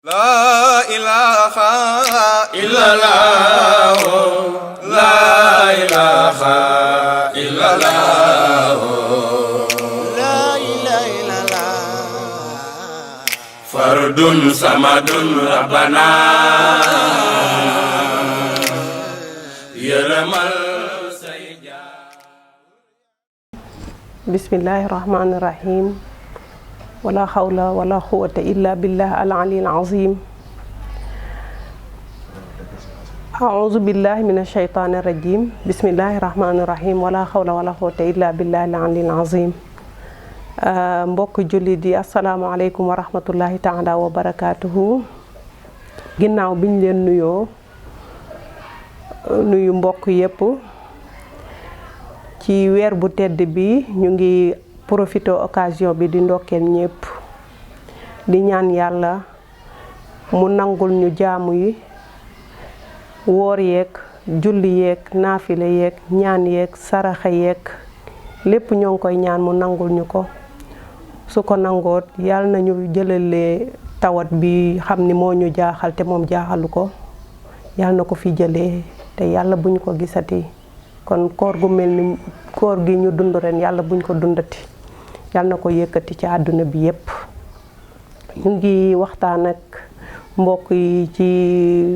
La ilaha illallah, la ilaha illallah, la ilaha illallah. Fardun samadun rabbana yaramal sayja. Bismillahirrahmanirrahim. wala xawla wala quwwata illa billah al aliyyil azim. a'udhu billahi minash shaytanir rajim. Bismillahirrahmanirrahim. wala xawla wala quwwata illa billah al aliyyil azim. mbokk jullit yi assalaamu aleykum wa rahmatullahi taala wa barakatuhu. ginnaaw biñ leen nuyu mbokk yépp ci weer bu tedd bi, ñu ngi profité occasion bi di ndokkeel ñépp, di ñaan yàlla mu nangul ñu jaamu yi, woor yeeg julli yeeg naafile yeeg ñaan yeeg saraxa yeeg lépp ñoo ngi koy ñaan mu nangul ñu ko. su ko nangoot yàlla nañu jëlalee tawat bi xam ni moo ñu jaaxal te moom jaaxalu ko, yàlla na ko fi jëlee te yàlla buñ ko gisati. kon koor gu mel ni koor gi ñu dund ren yàlla buñ ko dundati, yàlla na ko yëkkati ci àdduna bi yépp. ñu ngi waxtaan ak mbokk yi ci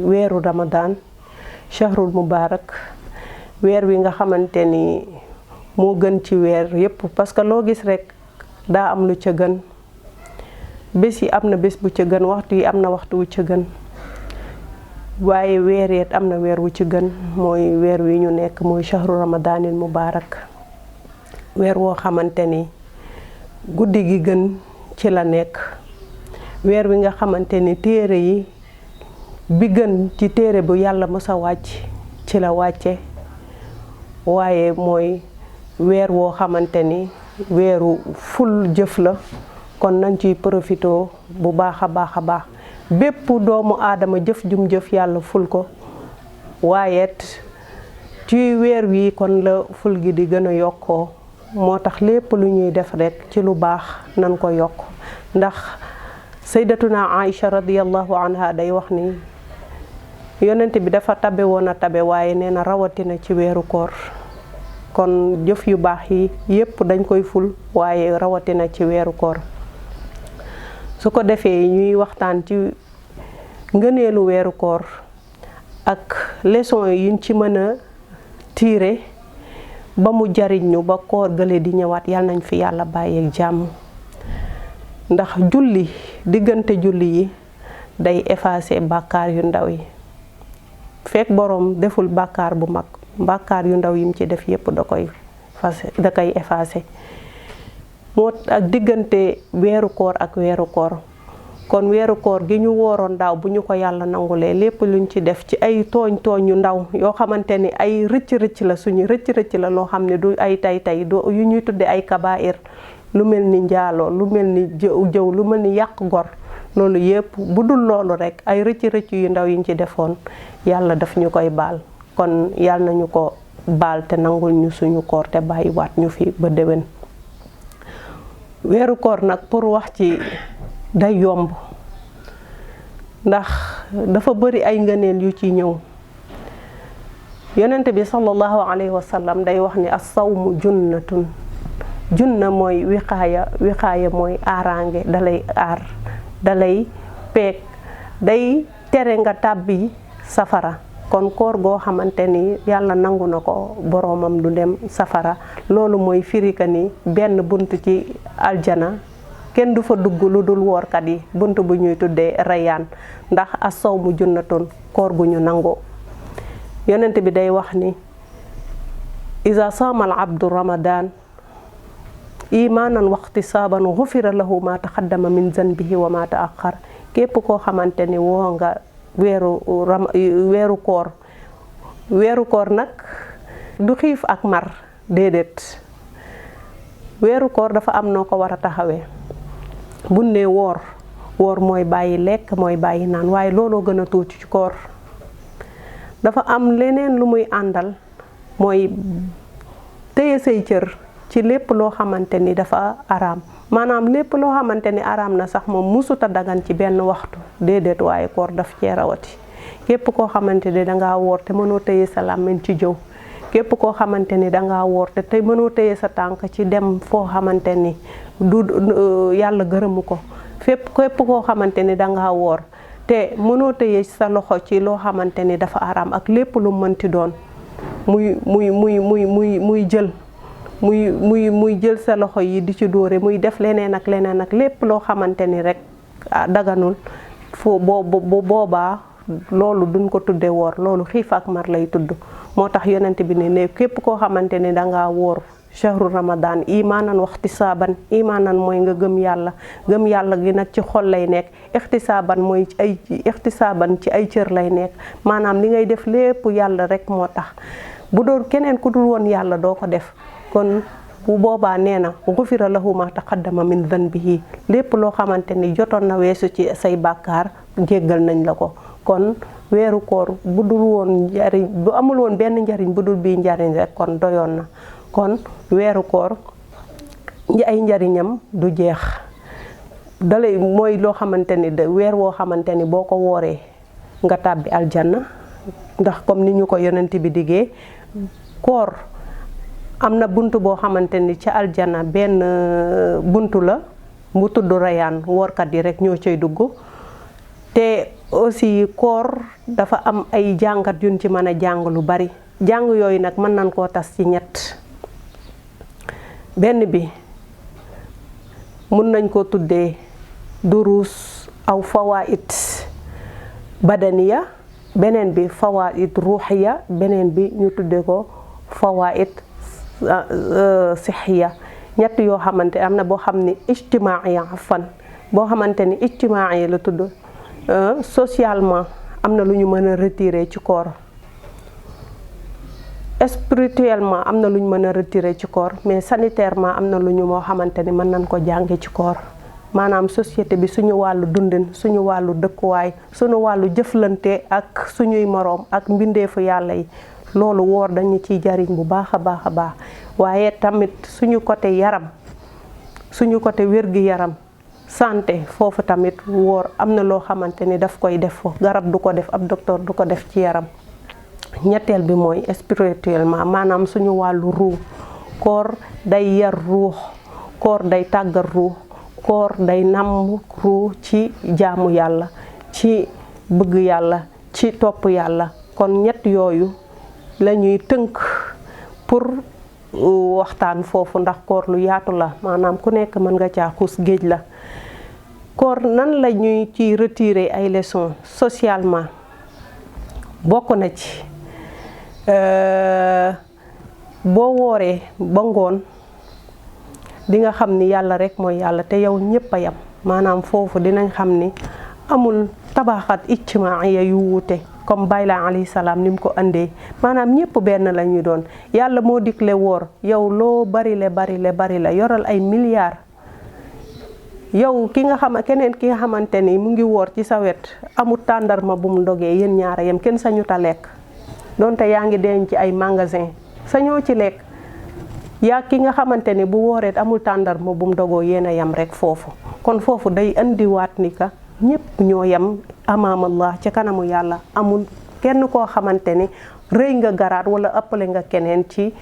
weeru Ramadan, shahrul mubarak, weer wi nga xamante ni moo gën ci weer yépp, parce que loo gis rek daa am lu ca gën. bés yi am na bés bu ca gën, waxtu yi am na waxtu wu ca gën, waaye weer yeet am na weer wu ci gën. mooy weer wi ñu nekk mooy shahru ramadanil mubarak, weer woo xamante ni guddi gi gën ci la nekk. weer wi nga xamante ni téere yi bi gën ci téere bu yàlla mësa wàcc ci la wàcce, waaye mooy weer woo xamante ni weeru ful jëf la. kon nañ ciy profitoo bu baax a baax a baax. bépp doomu aadama jëf jum jëf yàlla ful ko, waaye ci weer wi kon la ful gi di gën a yokkoo. moo tax lépp lu ñuy def rek ci lu baax nan ko yokk, ndax sayyidatuna Aïcha radiyallahu anha day wax ni yonent bi dafa tabe woon a tabe, waaye nee na rawatina ci weeru koor. kon jëf yu baax yi yépp dañ koy ful, waaye rawatina ci weeru koor. su ko defee ñuy waxtaan ci ngëneelu weeru koor ak leçon yuñ ci mën a tiire ba mu jariñ ñu ba koor gële di ñëwaat. yàlla nañ fi yàlla bàyyeeg jàmm, ndax julli, diggante julli yi day effacer bàkkaar yu ndaw yi. fekk boroom deful bàkkaar bu mag, bàkkaar yu ndaw yim ci def yépp da koy effacer. moo ak diggante weeru koor ak weeru koor. kon weeru koor gi ñu wooroon daaw bu ñu ko yàlla nangulee, lépp luñ ci def ci ay tooñ yu ndaw yoo xamante ni ay rëcc la, suñu rëcc la loo xam ne du ay tay yu ñuy tudde ay kabaa'ir, lu mel ni njaaloo, lu mel ni jëw, lu mel ni yàq gor, loolu yépp bu dul loolu rek ay rëcc yu ndaw yiñ ci defoon yàlla daf ñu koy baal. kon yàlla nañu ko baal te nangul ñu suñu koor te bàyyiwaat ñu fi ba déwén. weeru koor nag pour wax ci day yomb, ndax dafa bari ay ngëneel yu ci ñëw. yonent bi sallallahu alayhi wa sallam day wax ni as-sawmu junnatun. junna mooy wiqaaya mooy aaraange, dalay aar, dalay peeg, day tere nga tàbbi safara. kon koor goo xamante ni yàlla nangu na ko, boroomam du dem safara. loolu mooy firika ni benn bunt ci aljana kenn du fa dugg lu dul woorkat yi, bunt bu ñuy tuddee rayaan, ndax as-sawmu junnatun, koor gu ñu nangu. yonent bi day wax ni iza saama al abdu ramadan imaanan waqtisaaban ghufira lahu ma taqaddama min zanbihi wa ma ta'akhkhar. képp koo xamante ni woo nga weeru koor. weeru koor nag du xiif ak mar, déedéet. weeru koor dafa am noo ko war a taxawee. bu ne woor mooy bàyyi lekk, mooy bàyyi naan, waaye looloo gën a tuuti ci koor. dafa am leneen lu muy àndal, mooy téye say cër ci lépp loo xamante ni dafa araam, maanaam lépp loo xamante ni araam na sax moom musuta dagan ci benn waxtu déedéet, waaye koor daf cee rawati. képp koo xamante ni dangaa woor te mënoo téye sa làmmiñ ci jëw, képp koo xamante ni dangaa woor te tey mënoo téye sa tànk ci dem foo xamante ni du yàlla gërëmu ko, képp koo xamante ni dangaa woor te mënoo téye sa loxo ci loo xamante ni dafa araam ak lépp lu mënti doon, muy jël muy jël sa loxo yi di ci dóore, muy def leneen ak lépp loo xamante ni rek daganul boobaa loolu duñ ko tudde woor, loolu xiif ak mar lay tudd. moo tax yonent bi ne képp koo xamante ni dangaa woor shahru ramadan imaanan waxtisaaban, imaanan mooy nga gëm yàlla gi nag ci xol lay nekk, ixtisaaban mooy ixtisaaban ci ay cër lay nekk, maanaam li ngay def lépp yàlla rek moo tax. bu doon keneen ku dul woon yàlla doo ko def. kon bu boobaa nee na gufira lahu ma taqaddama min dhanbihi, lépp loo xamante ni jotoon na weesu ci say bàkkaar jéggal nañ la ko. kon weeru koor bu dul woon njariñ, bu amul woon benn njariñ bu dul bii njariñ rek kon doyoon na. kon weeru koor ay njariñam du jeex, dalay mooy loo xamante ni weer woo xamante ni boo ko wooree nga tàbbi aljanna, ndax comme ni ñu ko yonent bi diggee. koor am na buntu boo xamante ni ca aljanna benn buntu la bu tudd rayaan, woorkat yi rek ñoo cay dugg. te aussi koor dafa am ay jàngat yuñ ci mën a jàng lu bari. jàng yooyu nag mën nañ koo tas ci ñett. benn bi mun nañ koo tuddee duruus aw fawaid badaniya, beneen bi fawaid ruuxiya, beneen bi ñu tuddee ko fawaid sixiya. ñett yoo xamante am na boo xam ni ijtimaaiya boo xamante ni ijtimaaiya la tudd. Socialement am na lu ñu mën a retirer ci koor, spirituellement am na lu ñu mën a retirer ci koor, mais sanitairement am na lu ñu moo xamante ni mën nañ ko jànge ci koor. maanaam société bi suñu wàllu dundin, suñu wàllu dëkkuwaay, suñu wàllu jëflante ak suñuy moroom ak mbindeefu yàlla yi, loolu woor dañu ciy jariñ bu baax a baax. waaye tamit suñu côté yaram, suñu côté wér-gi-yaram, santé, foofu tamit woor am na loo xamante ni daf koy def foofu, garab du ko def, ab docteur du ko def ci yaram. ñetteel bi mooy spirituellement, maanaam suñu wàllu ruux, koor day yar ruux, koor day tàggat ruux, koor day namm ruux ci jaamu yàlla, ci bëgg yàlla, ci topp yàlla. kon ñett yooyu la ñuy tënk pour waxtaan foofu, ndax koor lu yaatu la, maanaam ku nekk mën nga caa xuus, géej la. koor nan la ñuy ci retirer ay leçons socialement, bokk na ci boo wooree ba ngoon di nga xam ni yàlla rek mooy yàlla te yow ñépp a yam. maanaam foofu dinañ xam ni amul tabaxat ijtimaaiya yu wuute comme Bayla alayhi salaam ni mu ko andee, maanaam ñépp benn la ñuy doon. yàlla moo digle woor, yow loo bari la yoral ay milliards, yow keneen ki nga xamante ni mu ngi woor ci sa wet amul tàndarma bu mu ndogee, yéen ñaara yam, kenn sañu ta lekk. donte yaa ngi denc ci ay magasin sañoo ci lekk. yaa ki nga xamante ni bu wooreet amul tàndarma bu mu dogoo, yéen a yam rek foofu. kon foofu day andiwaat ni ka ñépp ñoo yam amaamallah ca kanamu yàlla. amul kenn koo xamante ni rëy nga garaat wala ëppale nga keneen ci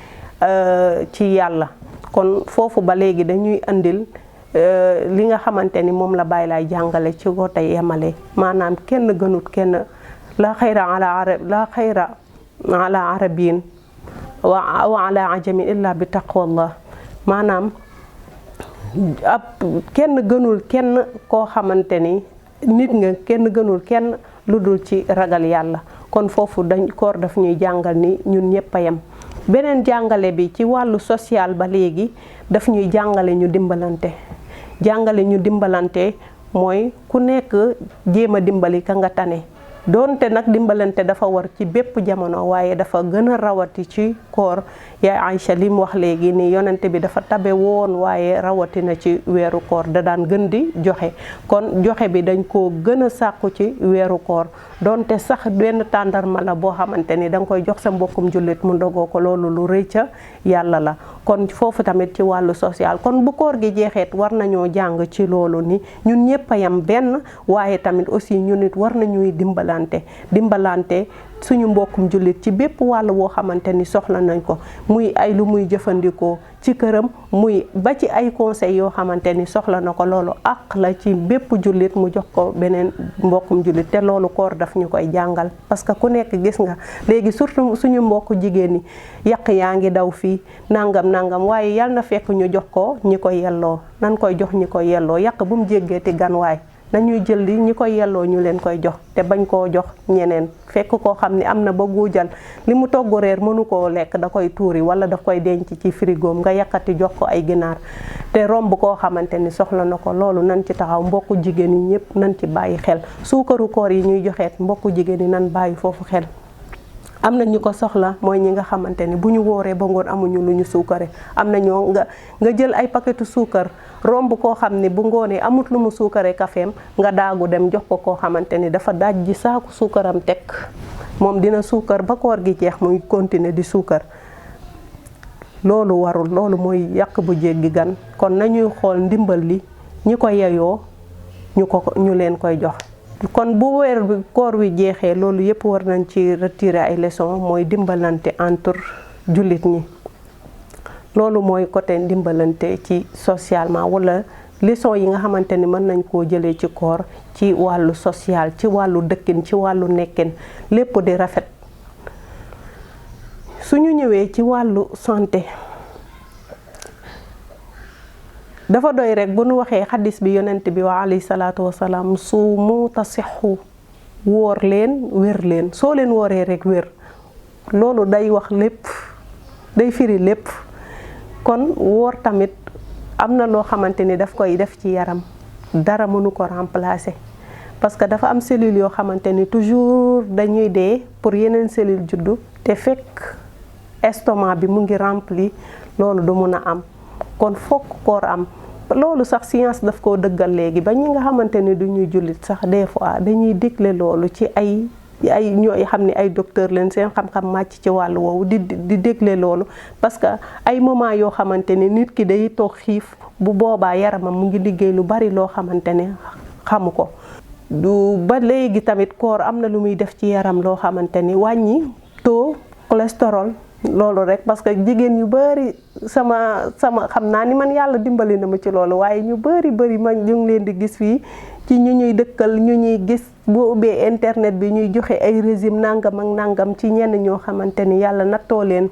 yàlla. kon foofu ba léegi dañuy andil li nga xamante ni moom la Baay Laay jàngale ci ko tey yemale, maanaam kenn gënut kenn. la xayra ala arabiyin wa ala ajamin illa bi taqwallah, maanaam kenn gënul kenn koo xamante ni nit nga, kenn gënul kenn lu dul ci ragal yàlla. kon foofu koor daf ñuy jàngal ni ñun ñépp a yem. beneen jàngale bi ci wàllu social ba léegi daf ñuy jàngale ñu dimbalante mooy ku nekk jéem a dimbali ka nga tane. doonte nag dimbalante dafa war ci bépp jamono, waaye dafa gën a rawati ci koor. yaay Aïcha li mu wax léegi ni yonente bi dafa tabe woon, waaye rawatina ci weeru koor da daan gën di joxe. kon joxe bi dañ koo gën a sàkku ci weeru koor. doonte sax benn tàndarma la boo xamante ni danga koy jox sa mbokkum jullit mu ndogoo ko, loolu lu rëy ca yàlla la. kon foofu tamit ci wàllu social kon bu koor gi jeexeet war nañoo jàng ci loolu ni ñun ñëpp a yam benn waaye tamit aussi ñun it war nañuy dimbalante suñu mbokkum jullit ci bépp wàll woo xamante ni soxla nañ ko muy ay lu muy jëfandikoo ci këram muy ba ci ay conseils yoo xamante ni soxla na ko loolu àq la ci bépp jullit mu jox ko beneen mbokkum jullit te loolu koor daf ñu koy jàngal parce que ku nekk gis nga léegi surtout suñu mbokku jigéen ñi yàq yaa ngi daw fii nangam waaye yal na fekk ñu jox ko ñi ko yelloo nan koy jox ñi ko yelloo yàq bu mu jéggeeti gan waay nañuy jël li ñi koy yelloo ñu leen koy jox te bañ koo jox ñeneen fekk koo xam ne am na ba guujal li mu togg reer mënu koo lekk da koy tuuri wala daf koy denc ci frigoom nga yàkkati jox ko ay ginaar te romb koo xamante ni soxla na ko loolu nan ci taxaw mbokku jigéen yi ñëpp nan ci bàyyi xel suukaru koor yi ñuy joxeet mbokku jigéen yi nan bàyyi foofu xel am na ñu ko soxla mooy ñi nga xamante ni bu ñu wooree ba ngoon amuñu lu ñu suukare am na ñoo nga jël ay paquetu suukar romb koo xam ni bu ngoonee amut lu mu suukare kafeem nga daagu dem jox ko koo xamante ni dafa daaj ji saaku suukaram teg moom dina suukar ba koor gi jeex muy continuer di suukar loolu warul loolu mooy yàq bu jéggi gan kon nañuy xool ndimbal li ñi ko yeyoo ñu leen koy jox kon bu weer bi koor wi jeexee loolu yëpp war nañ ci retirer ay leçons mooy dimbalante entre jullit ñi loolu mooy côté dimbalante ci socialement wala leçon yi nga xamante ni mën nañ koo jëlee ci koor ci wàllu social ci wàllu dëkkin ci wàllu nekkin lépp di rafet suñu ñëwee ci wàllu santé dafa doy rek bu nu waxee xadis bi yonent bi wa alayhi salaatu wasalaam suumu tasixu wóor leen wér leen soo leen wooree rek wér loolu day wax lépp day firi lépp kon woor tamit am na loo xamante ni daf koy def ci yaram dara mënu ko remplacer parce que dafa am cellule yoo xamante ni toujours dañuy dee pour yeneen cellule juddu te fekk estomac bi mu ngi rempli loolu du mun a am kon fokk koor am loolu sax science daf koo dëggal léegi ba ñi nga xamante ni du ñuy jullit sax des fois dañuy digle loolu ci ay ñooy xam ne ay docteur leen seen xam-xam màcc ci wàllu woowu di dégle loolu parce que ay moment yoo xamante ne nit ki day toog xiif bu boobaa yaramam mu ngi liggéey lu bari loo xamante ne xamu ko du ba léegi tamit koor am na lu muy def ci yaram loo xamante ni wàññi taux cholestérol loolu rek parce que jigéen yu bari sama xam naa ni man yàlla dimbali na ma ci loolu waaye ñu bari man ñu ngi leen di gis fii ci ñu ñuy dëkkal ñu ñuy gis boo ubbee internet bi ñuy joxe ay régime nangam ak nangam ci ñenn ñoo xamante ni yàlla nattoo leen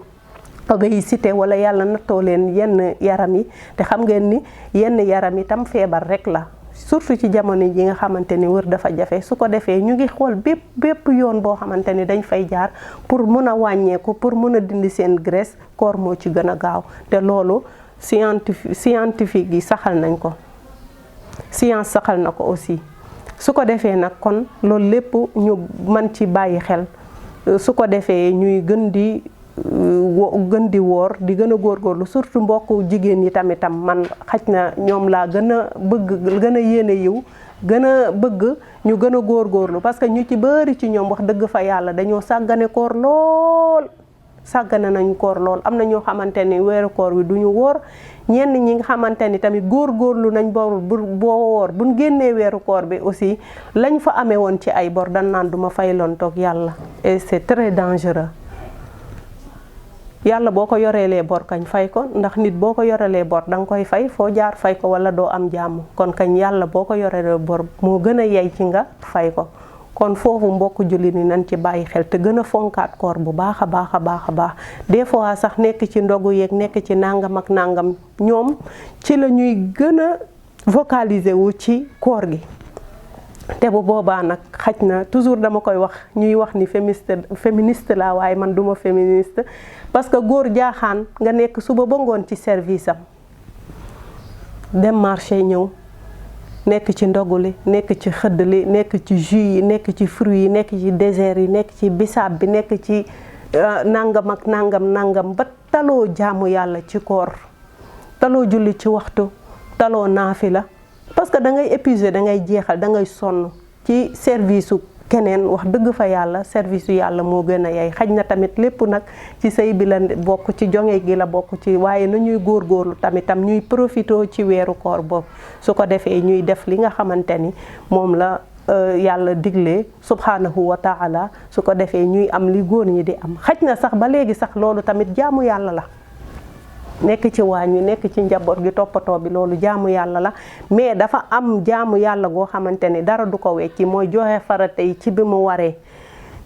obésité wala yàlla nattoo leen yenn yaram yi te xam ngeen ni yenn yaram yi tam feebar rek la surtout ci jamono yi nga xamante ni wër dafa jafe su ko defee ñu ngi xool bépp yoon boo xamante ni dañ fay jaar pour mën a wàññeeku pour mën a dindi seen graisse koor moo ci gën a gaaw te loolu scientifique yi saxal nañ ko science saxal na ko aussi su ko defee nag kon loolu lépp ñu mën ci bàyyi xel su ko defee ñuy gën di woor di gën a góorgóorlu surtout mbokku jigéen yi tamitam man xaj na ñoom laa gën a bëgg gën a yéene yiw gën a bëgg ñu gën a góorgóorlu parce que ñu ci bari ci ñoom wax dëgg fa yàlla dañoo sàggane koor lool sàggane nañu koor lool am na ñoo xamante ni weeru koor wi duñu woor ñenn ñi nga xamante ni tamit góorgóorlu nañ boo woor buñ génnee weeru koor bi aussi lañ fa amee woon ci ay bor dañ naan duma fayloon toog yàlla et c'est très dangereux yàlla boo ko yoreelee bor kañ fay ko ndax nit boo ko yorelee bor danga koy fay foo jaar fay ko wala doo am jàmm kon kañ yàlla boo ko yoreelee bor moo gën a yey ci nga fay ko kon foofu mbokk julli ni nañ ci bàyyi xel te gën a fonkaat koor bu baax a baax a baax a baax des fois sax nekk ci ndogu yeeg nekk ci nangam ak nangam ñoom ci la ñuy gën a focaliser wu ci koor gi te bu boobaa nag xaj na toujours dama koy wax ñuy wax ni féministe la waaye man duma féministe parce que góor jaaxaan nga nekk suba ba ngoon ci service am dem marché ñëw nekk ci ndogu li nekk ci xëdd li nekk ci jus yi nekk ci fruits yi nekk ci dessert yi nekk ci bisaab bi nekk ci nangam ak nangam ba taloo jaamu yàlla ci koor taloo julli ci waxtu taloo naafila parce que da ngay épuisé da ngay jeexal da ngay sonn ci service su keneen wax dëgg fa yàlla service yu yàlla moo gën a yey. xaj na tamit lépp nag ci sëy bi la bokk, ci jonge gi la bokk, ci waaye na ñuy góorgóorlu tamitam ñuy profitoo ci weeru koor boobu su ko defee ñuy def li nga xamante ni moom la yàlla digle subhanahu wa taala, su ko defee ñuy am li góor ñi di am. xaj na sax ba léegi sax loolu tamit jaamu yàlla la, nekk ci waañ wi, nekk ci njaboot gi, toppatoo bi, loolu jaamu yàlla la. mais dafa am jaamu yàlla goo xamante ni dara du ko wecci, mooy joxe farata yi ci bi mu waree.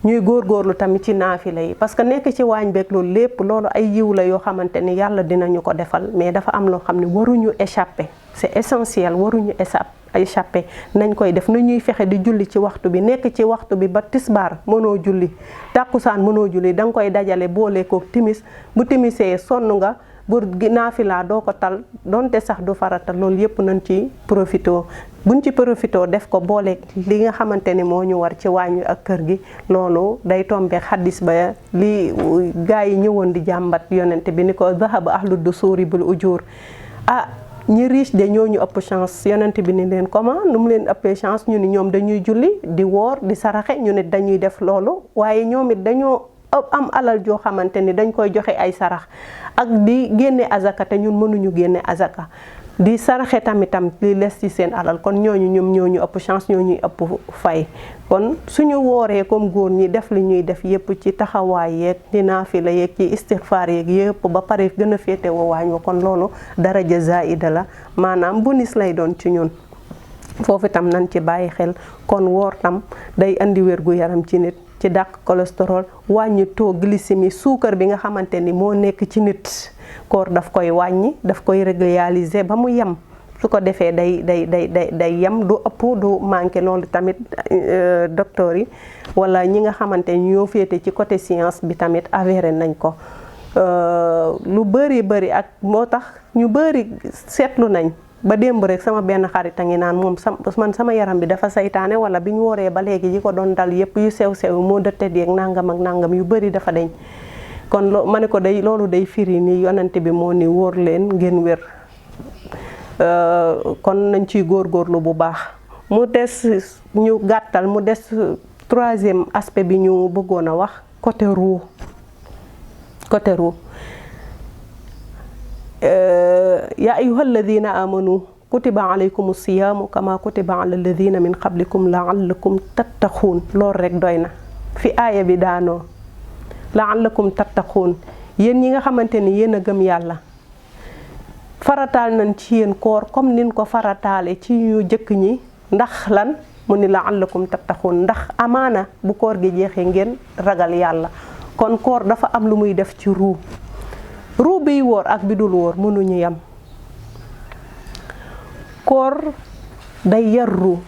ñuy góorgóorlu tamit ci naafila yi, parce que nekk ci waañ beeg loolu lépp loolu ay yiw la yoo xamante ni yàlla dinañu ko defal, mais dafa am loo xam ne waruñu échapper, c'est essentiel, waruñu échapper. nañ koy def na ñuy fexe di julli ci waxtu bi, nekk ci waxtu bi ba tisbaar mënoo julli, tàkkusaan mënoo julli, da nga koy dajale boole kook timis. bu timisee sonn nga bu naafila doo ko tal, donte sax du farata. loolu yëpp nañ ci profitoo, buñ ci profitoo def ko boole li nga xamante ni moo ñu war ci waañ wi ak kër gi. loolu day tombeek xaddis ba li gaa yi ñëwoon di jàmbat yonent bi ni ko zahaba ahlu dusuuri bil ujur, ñi riche de ñoo ñu ëpp chance. yonent bi ni leen comment nu mu leen ëppee chance? ñu ni ñoom dañuy julli di woor di saraxe, ñu nit dañuy def loolu, waaye ñoom it dañoo am alal joo xamante ni dañ koy joxe ay sarax ak di génne azaka, te ñun mënuñu génne azaka. di saraxe tamitam li les ci seen alal, kon ñooñu ñoom ñoo ñu ëpp chance, ñoo ñuy ëpp fay. kon suñu wooree comme góor ñi def li ñuy def yépp ci taxawaay yeeg di naafila yeeg ci istixfaar yeeg yépp ba pare gën a féete wa waañ wa, kon loolu daraja zaida la, maanaam bonus lay doon ci ñun. foofu itam nañ ci bàyyi xel. kon woor tam day andi wér gu yaram ci nit, ci dàq cholestérol, wàññi taux glycémie, suukar bi nga xamante ni moo nekk ci nit. koor daf koy wàññi, daf koy régulariser ba mu yem. su ko defee day yem, du ëpp du manqué. loolu tamit docteur yi wala ñi nga xamante ni ñoo féete ci côté science bi tamit avéré nañ ko. lu bëri ak moo tax ñu bëri seetlu nañ ba démb rek sama benn xarit a ngi naan moom man sama yaram bi dafa saytaane, wala bi ñu wooree ba léegi yi ko doon dal yépp yu sew moo dëtte yeeg nangam ak nangam yu bëri dafa deñ. kon ma ne ko loolu day firi ni yonent bi moo ni wóor leen ngeen wér. kon nañ ciy góorgóorlu bu baax. mu des ñu gàttal, mu des troisième aspect bi ñu bëggoon a wax, côté ruu. yaa ayyuha alladina amanu kutiba alaykum siyaamu kama kutiba ala alladina min qablikum laallakum tattaquun. loolu rek doy na fi aaya bi daanoo, laallakum tattaquun. yéen ñi nga xamante ni yéen a gëm yàlla, farataal nañ ci yéen koor comme nin ko farataale ci ñu jëkk ñi. ndax lan? mu ni laallakum tattaquun, ndax amaana bu koor gi jeexee ngeen ragal yàlla. kon koor dafa am lu muy def ci ruu biy wóor ak bi dul wóor mënuñu yem. koor day yar ruu,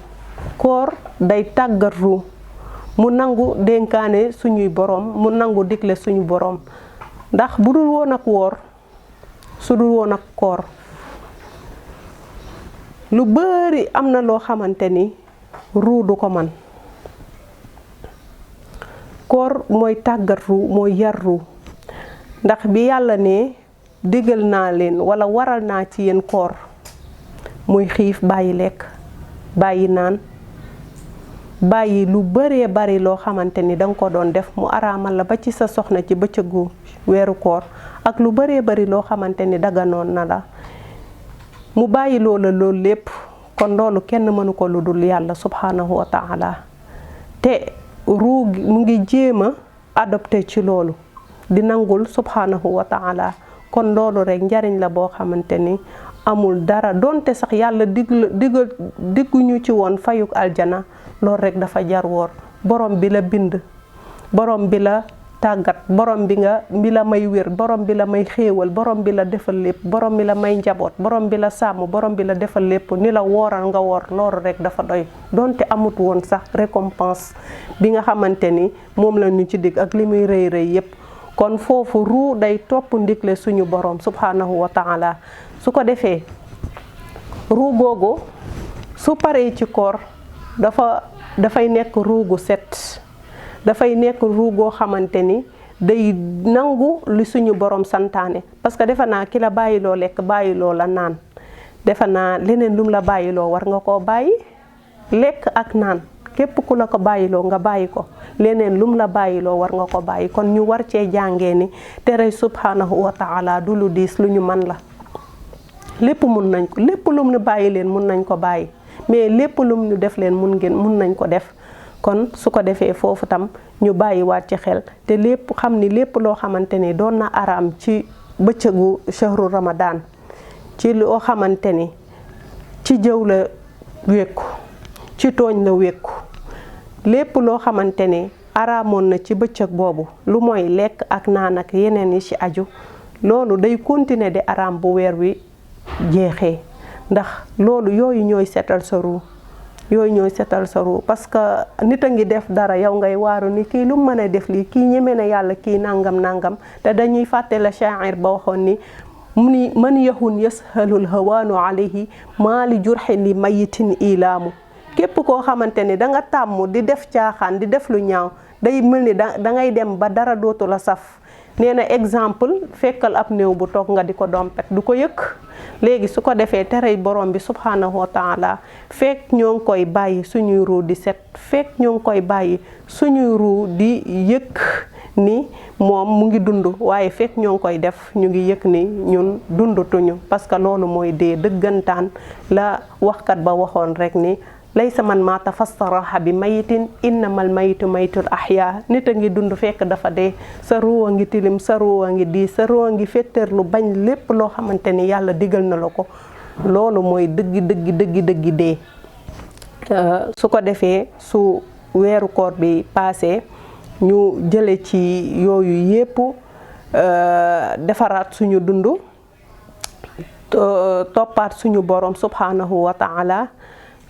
koor day tàggat ruu, mu nangu dénkaane suñuy borom, mu nangu digle suñu borom. ndax bu dul woon ak woor, su dul woon ak koor, lu bari am na loo xamante ni ruu du ko man. koor mooy tàggat ruu, mooy yar ruu. ndax bi yàlla ne digal naa leen wala waral naa ci yéen koor, muy xiif bàyyi lekk, bàyyi naan, bàyyi lu bëree bari loo xamante ni danga ko doon def mu araamal la ba ci sa soxna ci bëccëgu weeru koor, ak lu bëree bari loo xamante ni daganoon na la, mu bàyyi loola loolu lépp. kon loolu kenn mënu ko lu dul yàlla subhanahu wa taala. te ruu mu ngi jéem a adopté ci loolu, di nangul subhanahu wa taala. kon loolu rek njariñ la boo xamante ni amul dara, donte sax yàlla digguñu ci woon fayuk aljana. loolu rek dafa jar woor. borom bi la bind, borom bi la tàggat, borom bi la may wér, borom bi la may xéewal, borom bi la defal lépp, borom bi la may njaboot, borom bi la sàmm, borom bi la defal lépp, ni la wooral nga woor. loolu rek dafa doy, donte amut woon sax récompense bi nga xamante ni moom la ñu ci digg ak li muy rëy rëy yépp. kon foofu ruu day topp ndigle suñu borom subhanahu wa taala. su ko defee ruu googu su paree ci koor dafay nekk ruu gu set, dafay nekk ruu goo xamante ni day nangu li suñu borom santaane. parce que defe naa ki la bàyyiloo lekk, bàyyiloo la naan, defe naa leneen lum la bàyyiloo war nga koo bàyyi. lekk ak naan képp ku la ko bàyyiloo nga bàyyi ko leneen lum la bàyyiloo war nga ko bàyyi kon ñu war cee jàngee ni tere subhanahu wa taala du lu diis lu ñu man la lépp mun nañ ko lépp lum ñu bàyyi leen mun nañ ko bàyyi mais lépp lum ñu def leen mun nañ ko def kon su ko defee foofu tam ñu bàyyiwaat ci xel te lépp xam ni lépp loo xamante ni doon na araam ci bëccëgu shahru ramadan ci loo xamante ni ci jëw la wékku ci tooñ la wékku lépp loo xamante ni araamoon na ci bëccëg boobu lu mooy lekk ak naan ak yeneen yi ci aju loolu day continuer di araam bu weer wi jeexee ndax loolu yooyu ñooy setal sa ruu parce que nit a ngi def dara yow ngay waaru ni kii lu mën a def lii kii ñeme na yàlla kii nangam te dañuy fàtte la sha'ir ba waxoon ni mu ni man yahun yashalul hawaanu alayhi maa li jurxin li mayitin ilaamu képp koo xamante ni da nga tàmm di def caaxaan di def lu ñaaw day mel ni da ngay dem ba dara dootu la saf nee na exemple fekkal ab néew bu toog nga di ko dompet du ko yëg léegi su ko defee terey borom bi subhanahu wa taala fekk ñoo ngi koy bàyyi suñuy ruu di set fekk ñoo ngi koy bàyyi suñuy ruu di yëg ni moom mu ngi dund waaye fekk ñoo ngi koy def ñu ngi yëg ni ñun dundatuñu parce que loolu mooy dee dëggantaan la waxkat ba waxoon rek ni laysa man maata fastaraha bi mayitin innamal mayitu maytul ahya nit a ngi dund fekk dafa dee sa ruu a ngi tilim sa ruu a ngi di sa ruu a ngi fetteerlu bañ lépp loo xamante ni yàlla digal na la ko loolu mooy dëggi dee su ko defee su weeru koor bi passé ñu jële ci yooyu yépp defaraat suñu dund toppaat suñu borom subhanahu wa taala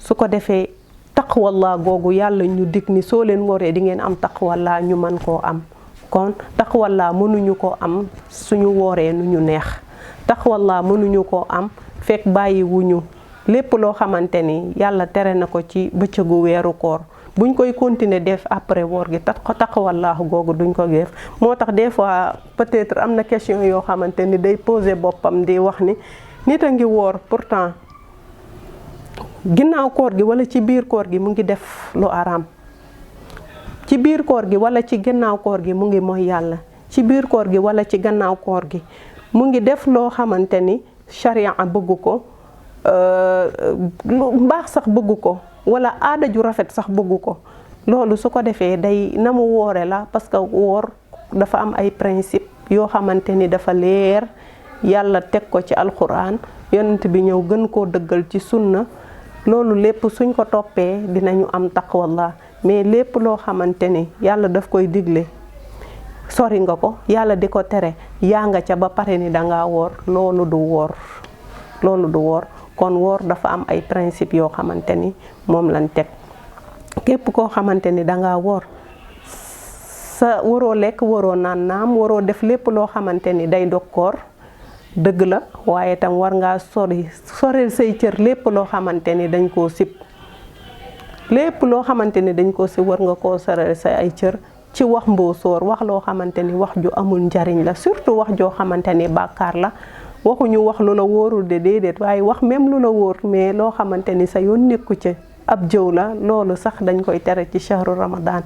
su ko defee taqwallah googu yàlla ñu dig ni soo leen waree di ngeen am taqwallah ñu mën koo am kon taqwallah mënuñu ko am suñu wooree nu ñu neex taqwallah mënuñu koo am fekk bàyyi wuñu lépp loo xamante ni yàlla tere na ko ci bëccëgu weeru koor buñ koy continuer def après woor gi taqwallah googu duñ ko def moo tax des fois peut-être am na question yoo xamante ni day poser boppam di wax ni nit a ngi woor pourtant ginnaaw koor gi wala ci biir koor gi mu ngi def lu araam ci biir koor gi wala ci ginnaaw koor gi mu ngi mooy yàlla ci biir koor gi wala ci gannaaw koor gi mu ngi def loo xamante ni sharia bëgg ko lu mbaax sax bëgg ko wala aada ju rafet sax bëgg ko loolu su ko defee day na mu woore la parce que woor dafa am ay principe yoo xamante ni dafa leer yàlla teg ko ci alquran yonent bi ñëw gën koo dëggal ci sunna loolu lépp suñ ko toppee dinañu am taqwallah mais lépp loo xamante ni yàlla daf koy digle sori nga ko yàlla di ko tere yaa nga ca ba pare ni danga woor loolu du woor kon woor dafa am ay principe yoo xamante ni moom lañ teg képp koo xamante ni danga woor sa waroo lekk waroo naam waroo def lépp loo xamante ni day dog koor dëgg la waaye tam war ngaa soril say cër lépp loo xamante ni dañ koo sib lépp loo xamante ni dañ koo sib war nga koo soril say ay cër ci wax mbóosóor wax loo xamante ni wax ju amul njariñ la surtout wax joo xamante ni bàkkaar la waxuñu wax lu la wóorul de déedéet waaye wax même lu la wóor mais loo xamante ni sa yoon nekku ci ab jëw la loolu sax dañ koy tere ci shahru ramadan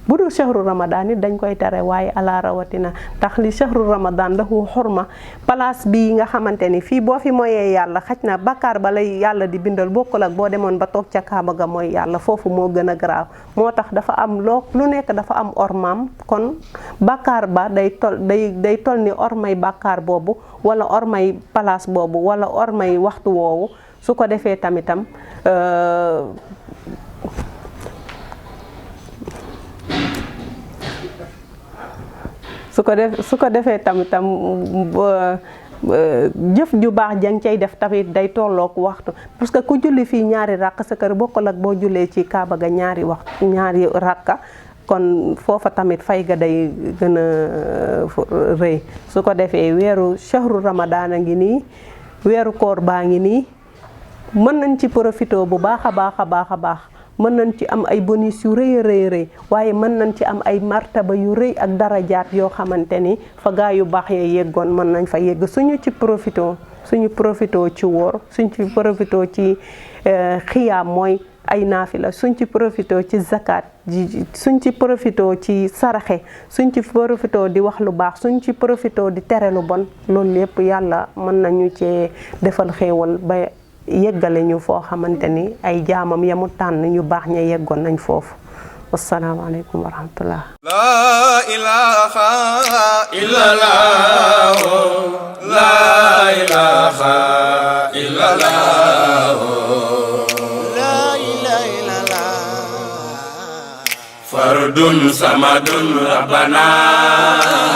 bu dul shahru ramadan it dañ koy tere waaye ala rawatina tax li shahru ramadan lahu xurma place bii nga xamante ni fii boo fi moyee yàlla xaj na bakkaar ba lay yàlla di bindal bokkul ak boo demoon ba toog ca kaaba ga mooy yàlla foofu moo gën a garaaw moo tax dafa am lu nekk dafa am ormaam kon bakkaar ba day tol ni ormay bakkaar boobu wala ormay place boobu wala ormay waxtu woowu su ko defee tamitam su ko defee tamitam jëf ju baax jang cay def tamit day tolloog waxtu parce que ku julli fii ñaari ràkk sa kër bokkul ak boo jullee ci kaaba ga ñaari ràkka kon foofa tamit fay ga day gën a rëy su ko defee weeru shahru ramadan a ngi nii weeru koor baa ngi nii mën nañ ci profité bu baax a baax mën nañ ci am ay bonus yu rëy waaye mën nañ ci am ay martaba yu rëy ak darajaat yoo xamante ni fa gaa yu baax yee yeggoon mën nañ fa yegg suñu profité ci woor suñu ci profité ci xiyaam mooy ay naafila suñ ci profité ci zakat suñ ci profité ci saraxe suñ ci profité di wax lu baax suñ ci profité di tere lu bon loolu yépp yàlla mën nañu cee defal xéewal ba yeggale ñu foo xamante ni ay jaamam yamu tànn ñu baax ña yeggoon nañ foofu. Wassalamualaikum warahmatullah. La ilaha illallah. La ilaha illallah. La ilaha illallah. Fardun samadun rabbana.